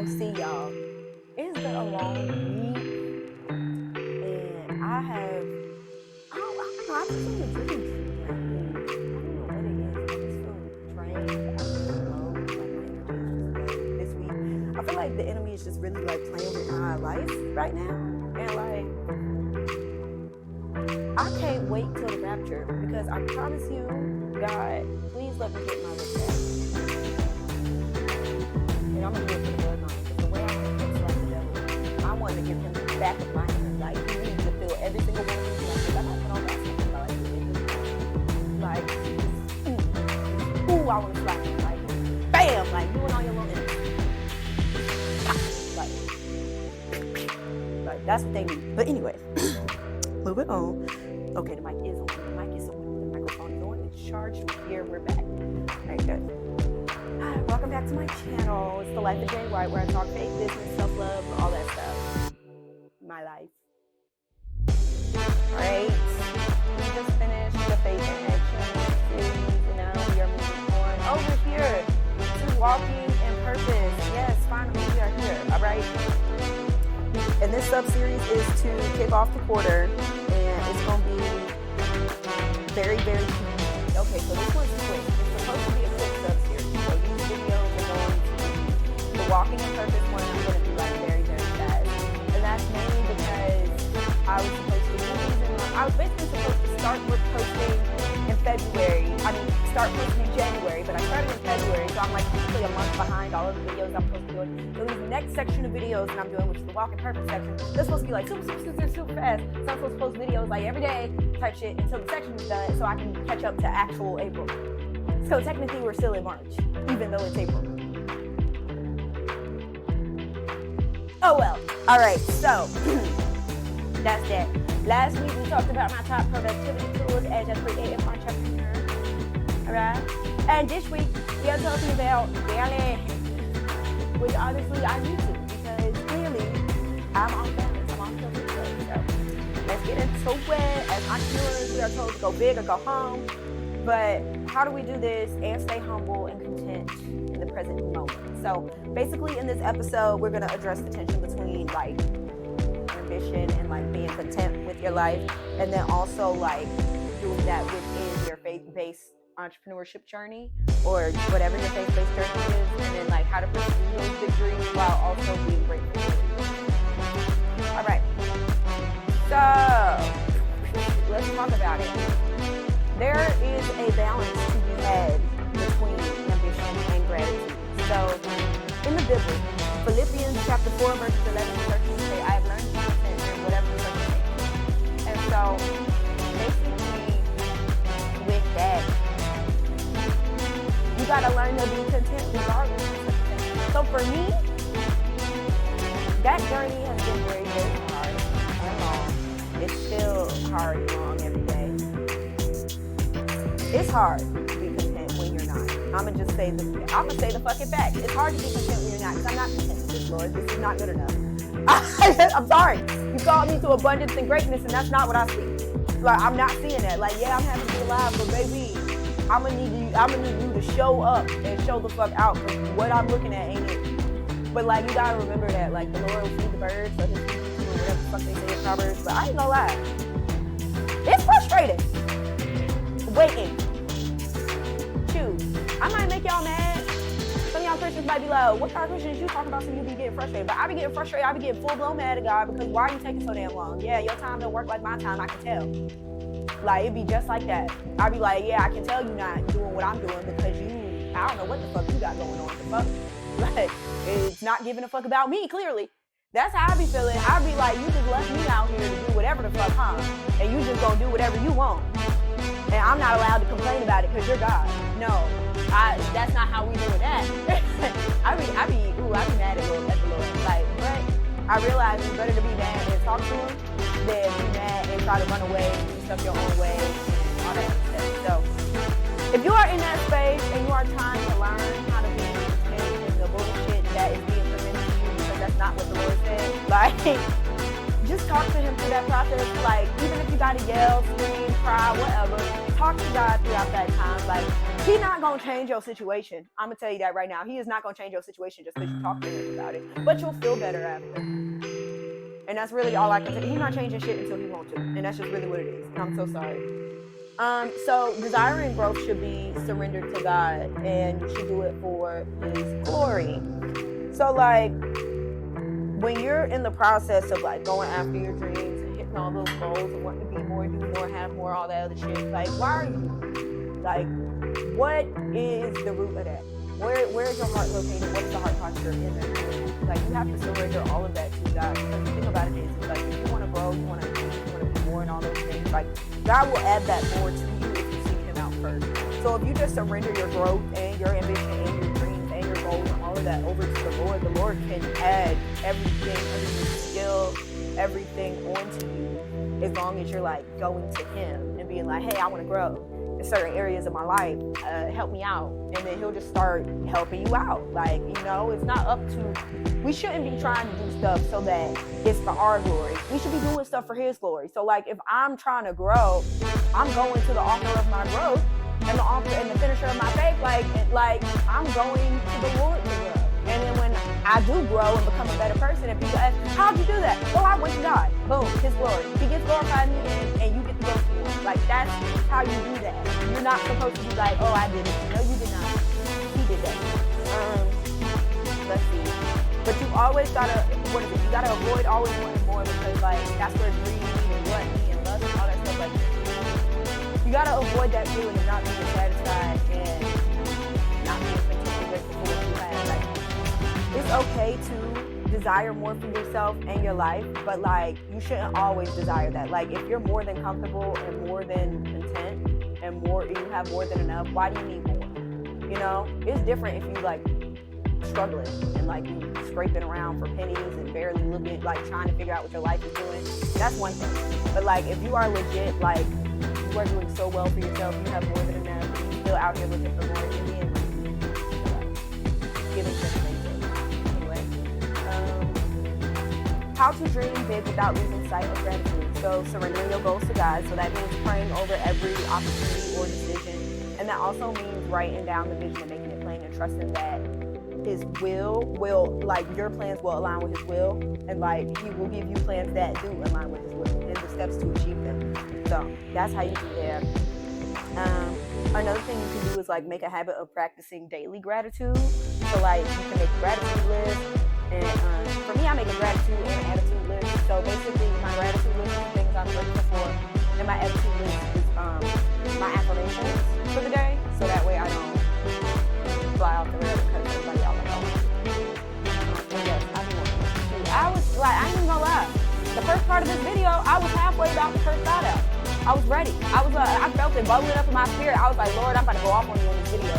See, y'all, it's been a long week, and I don't know, I just feel really drained. I don't know what it is. I just feel drained. I feel low. Like, my energy is just low this week. I feel like the enemy is just really, like, playing with my life right now. And, like, I can't wait till the rapture, because I promise you, God, please let me get my life back. And I'm going to do it for the bloodline, because the way I want to fix like the devil, I want to give him the back of my hand. Like, he needs to feel every single one of these, like, I got put on that. Like, ooh, I want to slap him. Like, bam, like, you and all your little enemies. Like, that's what they need. But anyway, moving on. Okay, the mic is on. The microphone is on. It's charged. Here, we're back. All right, good. Welcome back to my channel. It's The Life of Jane White, where I talk faith, business, self-love, all that stuff. My life. Alright. We just finished the Faith in Action series, and now we are moving on over here to Walking in Purpose. Yes, finally we are here. Alright. And this sub-series is to kick off the quarter, and it's going to be very, very key. Okay, so this one's quick. It's supposed to be a quick sub-series. So these videos are going to be the Walking in Purpose one. I'm going to do like very, very fast. And that's mainly because I was supposed to do these, and I was basically supposed to start with posting in February. Start posting in January, but I started in February, so I'm like basically a month behind all of the videos I'm supposed to be doing. So these next section of videos that I'm doing, which is the Walk in Purpose section, they're supposed to be like super fast. So I'm supposed to post videos like every day type shit until the section is done, so I can catch up to actual April. So technically we're still in March, even though it's April. Oh well. All right, so that's that. Last week we talked about my top productivity tools as a creative entrepreneur. All right, and this week we are talking about balance, which obviously I need to, because clearly I'm on balance. I'm on filter. So let's get into it. As entrepreneurs, we are told to go big or go home. But how do we do this and stay humble and content in the present moment? So basically in this episode, we're going to address the tension between like ambition and like being content with your life, and then also like doing that within your faith-based entrepreneurship journey, or whatever your faith-based journey is, and then like how to pursue those victories while also being grateful. All right. So let's talk about it. There is a balance to be had between ambition and gratitude. So, in the Bible, Philippians chapter 4, verses 11 and 13 say, I have learned to be content in whatever circumstance. And so, basically, with that, you gotta learn to be content regardless of circumstances. So for me, that journey has been very, very hard and long. It's still hard and long every day. It's hard to be content when you're not. I'm gonna say the fucking fact. It's hard to be content when you're not, because I'm not content with this, Lord. This is not good enough. I'm sorry. You called me to abundance and greatness, and that's not what I see. Like, I'm not seeing that. Like, yeah, I'm happy to be alive, but baby, I'm gonna need you to show up and show the fuck out, because what I'm looking at ain't it. But like, you gotta remember that, like, the Lord will feed the birds, so his people, or whatever the fuck they say in Proverbs. But I ain't gonna lie, it's frustrating. Waiting. Choose. I might make y'all mad. Some of y'all Christians might be like, what kind of Christians you talking about, so you be getting frustrated? But I be getting frustrated. I be getting full-blown mad at God, because why are you taking so damn long? Yeah, your time don't work like my time, I can tell. Like, it be just like that. I be like, yeah, I can tell you not doing what I'm doing, because I don't know what the fuck you got going on. The fuck? Like, it's not giving a fuck about me, clearly. That's how I be feeling. I be like, you just left me out here to do whatever the fuck, huh? And you just gonna do whatever you want. And I'm not allowed to complain about it because you're God. No, that's not how we do that. I be mad at the Lord. Like, but I realize it's better to be mad and talk to him than be mad and try to run away and do stuff your own way and all that stuff. So, if you are in that space and you are trying to learn how to be content in the bullshit that is being presented to you, because that's not what the Lord said, like, just talk to him through that process. Like, even if you gotta yell, scream, cry, whatever, talk to God throughout that time. Like, he's not gonna change your situation. I'm gonna tell you that right now. He is not gonna change your situation just because you talk to him about it. But you'll feel better after. And that's really all I can say. He's not changing shit until he wants to. And that's just really what it is. And I'm so sorry. So desiring growth should be surrendered to God, and you should do it for his glory. So like, when you're in the process of like going after your dreams and hitting all those goals and wanting to be more, do more, have more, all that other shit, like, why are you, like, what is the root of that? Where's your heart located? What's the heart posture in there? Like, you have to surrender all of that to God. Because the thing about it is, like, if you want to grow, you want to be more and all those things, like, God will add that more to you if you seek him out first. So if you just surrender your growth and your ambition and your dreams and your goals and all of that over to the Lord can add everything, every skill, everything onto you, as long as you're like going to him and being like, hey, I want to grow in certain areas of my life, help me out. And then he'll just start helping you out. Like, you know, it's not up to, we shouldn't be trying to do stuff so that it's for our glory. We should be doing stuff for his glory. So like, if I'm trying to grow, I'm going to the author of my growth and the author and the finisher of my faith. Like I'm going to the Lord to grow. And then when I do grow and become a better person, and people ask, how'd you do that? Oh, I went to God. Boom, his glory. He gets glorified in the end, and you get to go to him. Like, that's how you do that. You're not supposed to be like, oh, I did it. No, you did not. He did that. Let's see. But you always gotta, you gotta avoid always wanting more, because, like, that's where greed and gluttony and lust and all that stuff, like, you gotta avoid that feeling of not being satisfied and not being content with what you have. Like, it's okay to desire more for yourself and your life, but like, you shouldn't always desire that. Like, if you're more than comfortable and more than content and you have more than enough, why do you need more? You know, it's different if you like struggling and like you scraping around for pennies and barely looking, like trying to figure out what your life is doing. That's one thing. But like, if you are legit, like you are doing so well for yourself, you have more than enough, and you're still out here looking for more, and then giving things. How to dream big without losing sight of gratitude. So surrendering your goals to God. So that means praying over every opportunity or decision. And that also means writing down the vision and making it plain and trusting that his will, like your plans will align with his will. And like he will give you plans that do align with his will and the steps to achieve them. So that's how you do that. Another thing you can do is like make a habit of practicing daily gratitude. So like you can make a gratitude list. And for me, I make a gratitude and an attitude list. So basically, my gratitude list is things I'm grateful for, and my attitude list is my affirmations for the day. So that way I don't fly off the rails and cut everybody off. I was like, I ain't even gonna lie. The first part of this video, I was halfway about to curse God out. I was ready. I felt it bubbling up in my spirit. I was like, Lord, I'm about to go off on you in this video,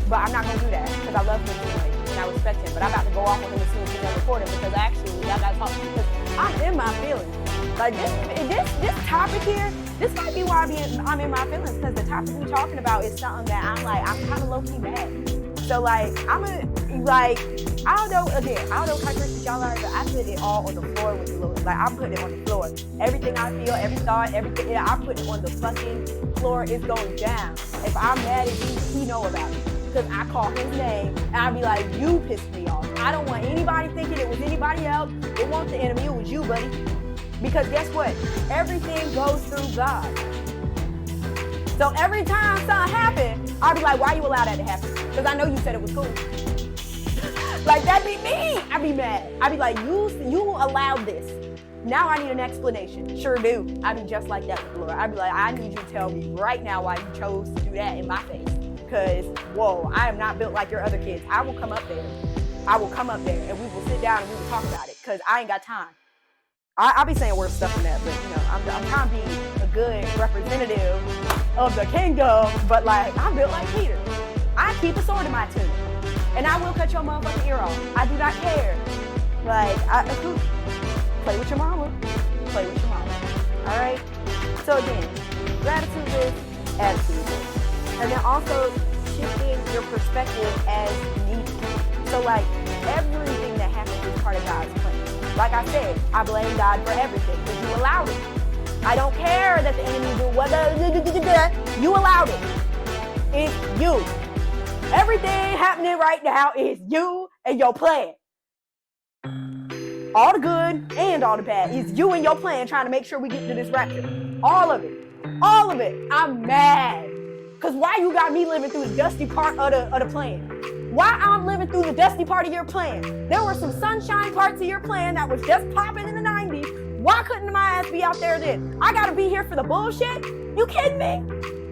but I'm not gonna do that because I love him anyway. And I respect him, but I'm about to go off on him as soon as he's done recording, because actually I gotta talk to him, because I'm in my feelings. Like this topic here, this might be why I'm in my feelings, because the topic we're talking about is something that I'm kind of low key mad. So like I don't know how Christians y'all are, but I put it all on the floor with the Lord. Like I'm putting it on the floor. Everything I feel, every thought, everything, I'm putting it on the fucking floor. It's going down. If I'm mad at you, he know about it. Because I call his name and I be like, you pissed me off. I don't want anybody thinking it was anybody else. It wasn't the enemy, it was you, buddy. Because guess what? Everything goes through God. So every time something happens, I'll be like, why you allow that to happen? Because I know you said it was cool. Like, that be me. I be mad. I be like, you allowed this. Now I need an explanation. Sure do. I be just like that with the Lord. I be like, I need you to tell me right now why you chose to do that in my face. Because, whoa, I am not built like your other kids. I will come up there and we will sit down and we will talk about it, because I ain't got time. I'll be saying worse stuff than that, but, you know, I'm trying to be a good representative of the kingdom, but, like, I'm built like Peter. I keep a sword in my tunic, and I will cut your motherfucking ear off. I do not care. Like, play with your mama. Play with your mama. All right? So, again, gratitude list, attitude list. And then also shifting your perspective as needed. So like everything that happens is part of God's plan. Like I said, I blame God for everything because you allowed it. I don't care that the enemy do what you allowed it. It's you. Everything happening right now is you and your plan. All the good and all the bad is you and your plan trying to make sure we get to this rapture. All of it. All of it. I'm mad. Because why you got me living through the dusty part of the plan? Why I'm living through the dusty part of your plan? There were some sunshine parts of your plan that was just popping in the 90s. Why couldn't my ass be out there then? I got to be here for the bullshit? You kidding me?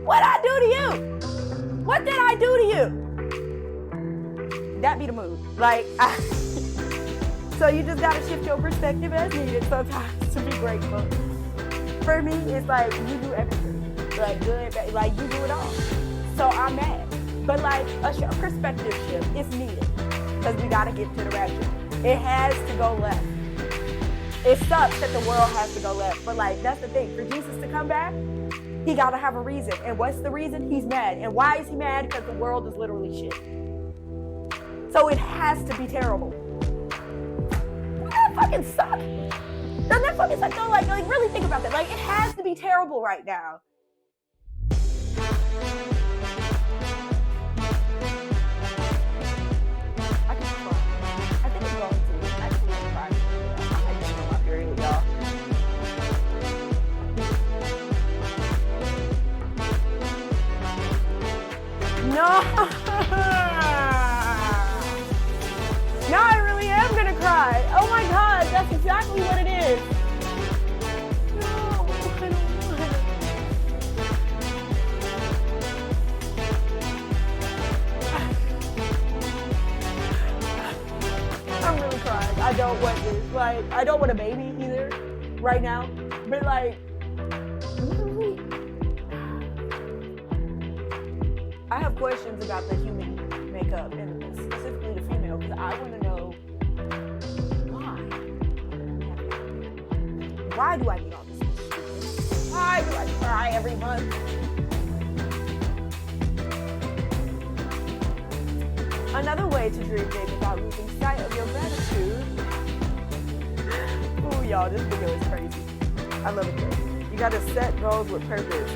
What'd I do to you? What did I do to you? That be the mood. So you just got to shift your perspective as needed sometimes to be grateful. For me, it's like you do everything. Like good, bad, like you do it all. So I'm mad. But like a perspective shift is needed because we got to get to the rapture. It has to go left. It sucks that the world has to go left. But like that's the thing. For Jesus to come back, he got to have a reason. And what's the reason? He's mad. And why is he mad? Because the world is literally shit. So it has to be terrible. Doesn't that fucking suck? Doesn't that fucking suck? No, like really think about that. Like it has to be terrible right now. I can cry. I think I'm going to actually cry. I'm like getting on my period, y'all. No. Now I really am gonna cry. Oh my God, that's exactly what it is. No, I don't want it. I'm really crying. I don't want this. Like, I don't want a baby either right now. But like, literally, I have questions about the human makeup and specifically the female because I want to know why do I need all this? Why do I cry every month? Another way to dream big without losing sight of your gratitude. Ooh, y'all, this video is crazy. I love it crazy. You gotta set goals with purpose.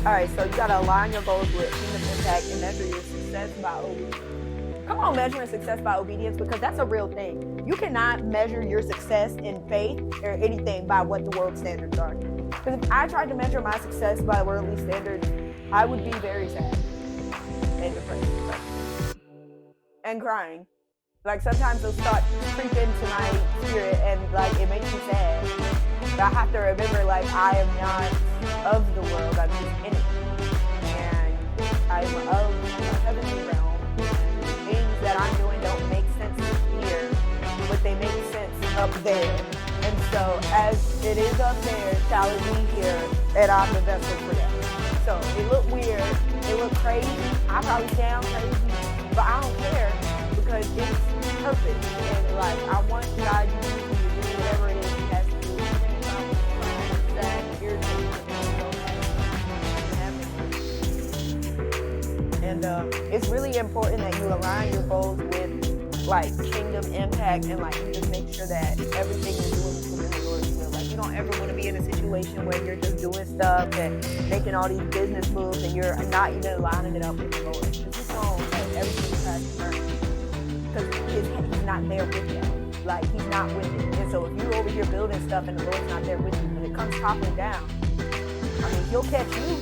Alright, so you gotta align your goals with kingdom impact and measure your success by obedience. Come on, measuring success by obedience because that's a real thing. You cannot measure your success in faith or anything by what the world standards are. Because if I tried to measure my success by worldly standards, I would be very sad and depressed and crying. Like sometimes they'll start to creep into my spirit and like it makes me sad. But I have to remember like I am not of the world, I'm just in it. And I'm of the heavenly realm. Things that I'm doing don't make sense here, but they make sense up there. And so as it is up there, shall it be here, and I'm the vessel for that. So it looked weird, it looked crazy, I probably sound crazy, but I don't care because it's purpose. And like I want God to use me to do whatever it is he has to do. Even if I'm sad, irritated, and it's really important that you align your goals with like kingdom impact and like you just make sure that everything you're doing is within the Lord's will. Like you don't ever want to be in a situation where you're just doing stuff and making all these business moves and you're not even lining it up with the Lord. Just know that everything has to learn because he's not there with you. Like he's not with it. And so if you're over here building stuff and the Lord's not there with you, when it comes toppling down, I mean he'll catch you,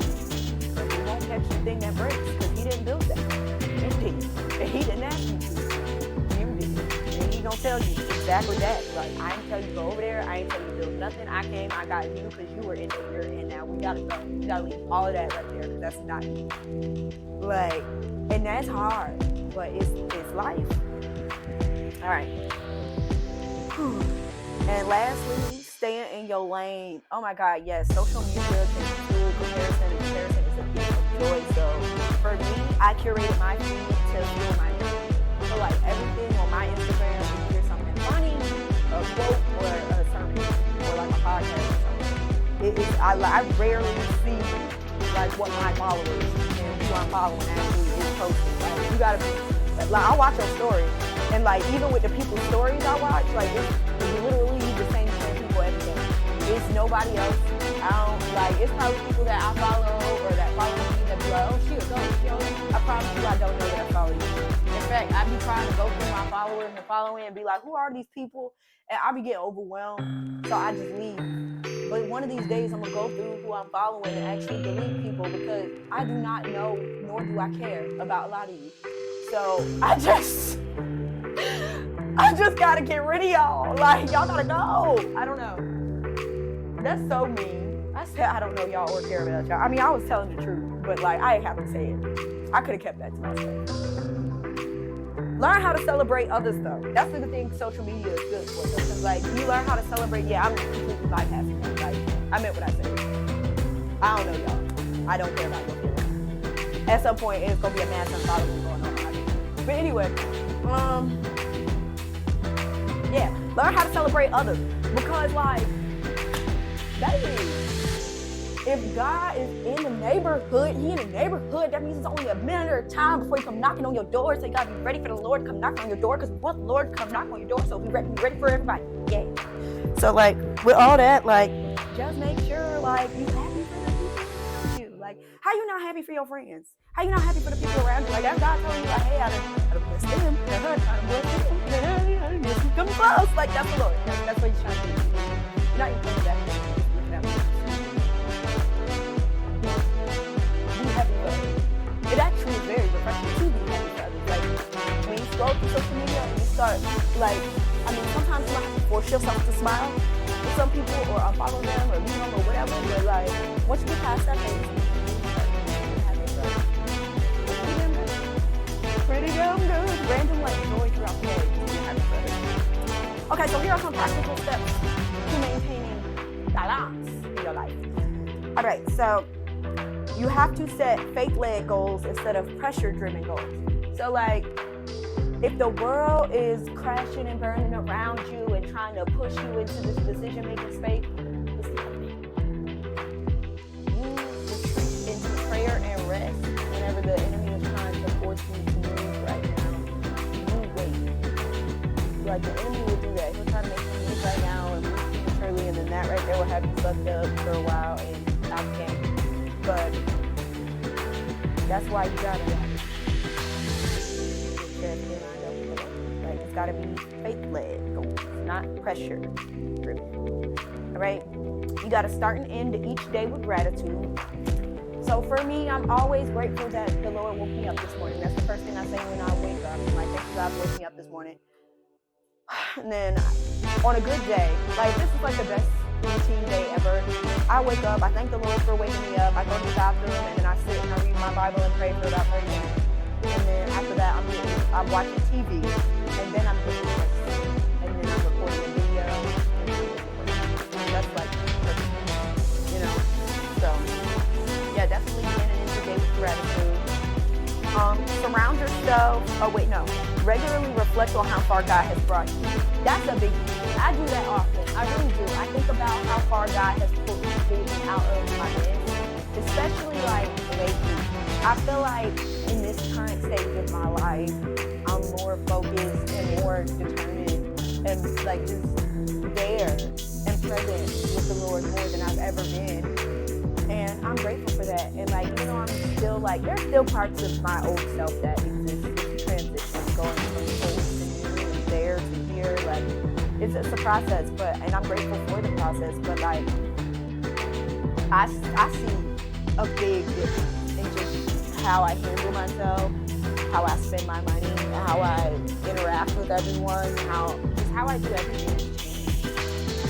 but he won't catch the thing that breaks because he didn't build that. You did. And he didn't ask you to. And he gonna tell you exactly that. Like, I ain't tell you go over there. I ain't tell you to build nothing. I came, I got you because you were in there, and now we gotta go. We gotta leave all of that right there because that's not you. Like, and that's hard, but it's life. All right. Whew. And lastly, staying in your lane. Oh my God, yes. Social media can fuel comparison. And comparison is a thief of joy. So for me, I curated my feed to fuel my joy. So like everything on my Instagram, if you hear something funny, a quote or a sermon or like a podcast or something. I rarely see like what my followers and who I'm following actually is posting. Like you gotta be like I watch your story and like even with the people's stories I watch, like it's literally nobody else. I don't, like, it's probably people that I follow or that follow me that be like, oh, she a ghost, you know? I promise you I don't know that I follow you. In fact, I be trying to go through my followers and following and be like, who are these people? And I be getting overwhelmed, so I just leave. But one of these days, I'm going to go through who I'm following and actually delete people because I do not know, nor do I care about a lot of you. So I just got to get rid of y'all. Like, y'all got to go. I don't know. That's so mean. I said I don't know y'all or care about y'all. I mean, I was telling the truth, but like, I didn't have to say it. I could have kept that to myself. Learn how to celebrate others, though. That's the thing social media is good for. Because, like, you learn how to celebrate. Yeah, I'm completely bypassing that. Like, I meant what I said. I don't know y'all. I don't care about your feelings. At some point, it's going to be a mass unfollowing going on. But anyway, yeah, learn how to celebrate others. Because, like, baby, if God is in the neighborhood, he in the neighborhood, that means it's only a minute of time before he come knocking on your door. So you gotta be ready for the Lord to come knocking on your door, because we want the Lord to come knocking on your door, so be ready for everybody. Yeah. So, like, with all that, like, just make sure, like, you happy for the people around you. Like, how you not happy for your friends? How you not happy for the people around you? Like, that's God telling you, like, hey, I done blessed them. I done blessed them. Just come close. Like, that's the Lord. That's what he's trying to do. You're not even coming back. It actually is very refreshing to be happy for others. Like, when you scroll through social media and you start, like, I mean, sometimes you might have to force yourself to smile with some people or unfollow them or leave them or whatever, but, like, once you get past that phase, pretty damn good. Random, like, joy throughout the day. Okay, so here are some practical steps to maintaining balance in your life. All right, so you have to set faith-led goals instead of pressure-driven goals. So, like, if the world is crashing and burning around you and trying to push you into this decision-making space, it's happening. You retreat into prayer and rest whenever the enemy is trying to force you to move right now. You wait. Like, the enemy will do that. He'll try to make you move right now and move prematurely, and then that right there will have you sucked up for a while and out the game. But that's why you gotta like, it's gotta be faith-led goals, not pressure-driven. All right, you gotta start and end each day with gratitude. So for me, I'm always grateful that the Lord woke me up this morning. That's the first thing I say when I wake up. I'm like, thank you, God, for waking me up this morning. And then on a good day, like, this is like the best routine day ever. I wake up, I thank the Lord for waking me up, I go to the bathroom, and then I sit and I read my Bible and pray for about 30 minutes. And then after that, I'm watching TV, and then I'm getting rest. And then I'm recording a video. And that's like perfect, you know? So, yeah, definitely beginning the day with gratitude. Surround yourself, regularly reflect on how far God has brought you. That's a big thing. I do that often. I really do. I think about how far God has pulled me out of my midst, especially like lately. I feel like in this current stage of my life, I'm more focused and more determined and like just there and present with the Lord more than I've ever been. And I'm grateful for that. And like, even though I'm still like, there's still parts of my old self that exist. It's transition, going from old to new and there to here. Like, it's a process, and I'm grateful for the process. But like, I see a big difference in just how I handle myself, how I spend my money, how I interact with everyone, how I do everything has changed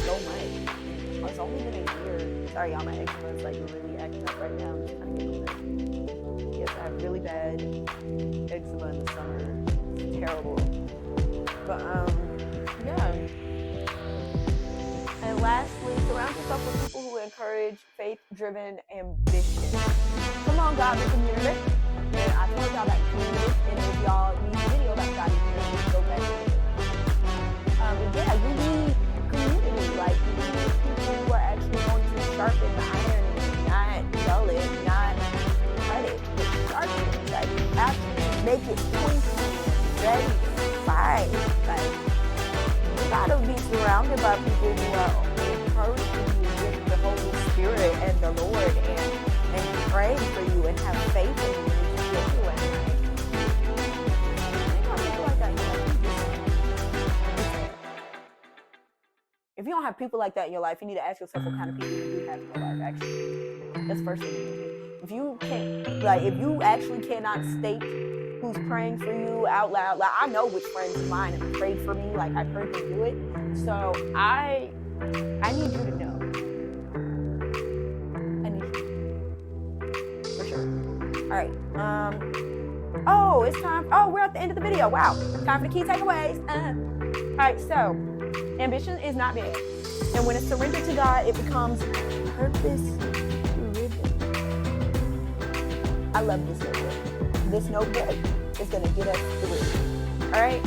so much. It's only been a year. Sorry, y'all, my eczema is like really acting up right now. I'm just trying to get over it. Yes, I have really bad eczema in the summer. It's terrible. But yeah. And lastly, surround yourself with people who encourage faith-driven ambition. Come on, godly community. And I told y'all that community, and if y'all need a video about godly community, go back to it. Yeah, you need community. Like, you need people who are actually going to sharpen the iron, not dull it, not cut it, but sharpen it. Like, actually make it pointy, ready to fight. Like, you gotta be surrounded by people who are encouraging you with have people like that in your life, you need to ask yourself what kind of people you do have in your life, actually. That's the first thing you need to do. If you can't, like, if you actually cannot state who's praying for you out loud, like, I know which friends of mine have prayed for me, like, I've heard them do it, so I need you to know. I need you, for sure. All right, oh, it's time, oh, we're at the end of the video, wow, time for the key takeaways. All right, so, ambition is not bad, and when it's surrendered to God, it becomes purpose-driven. I love this notebook. This notebook is going to get us through. All right?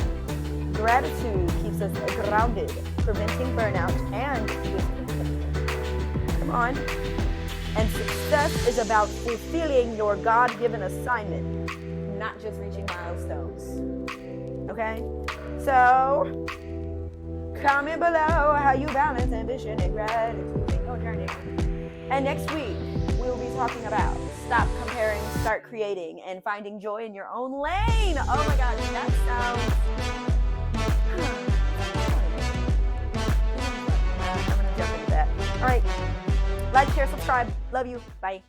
Gratitude keeps us grounded, preventing burnout and discontentment. Come on. And success is about fulfilling your God-given assignment, not just reaching milestones. Okay? So, comment below how you balance ambition and gratitude in your journey. And next week, we'll be talking about stop comparing, start creating, and finding joy in your own lane. Oh my gosh, that sounds... I'm going to jump into that. All right. Like, share, subscribe. Love you. Bye.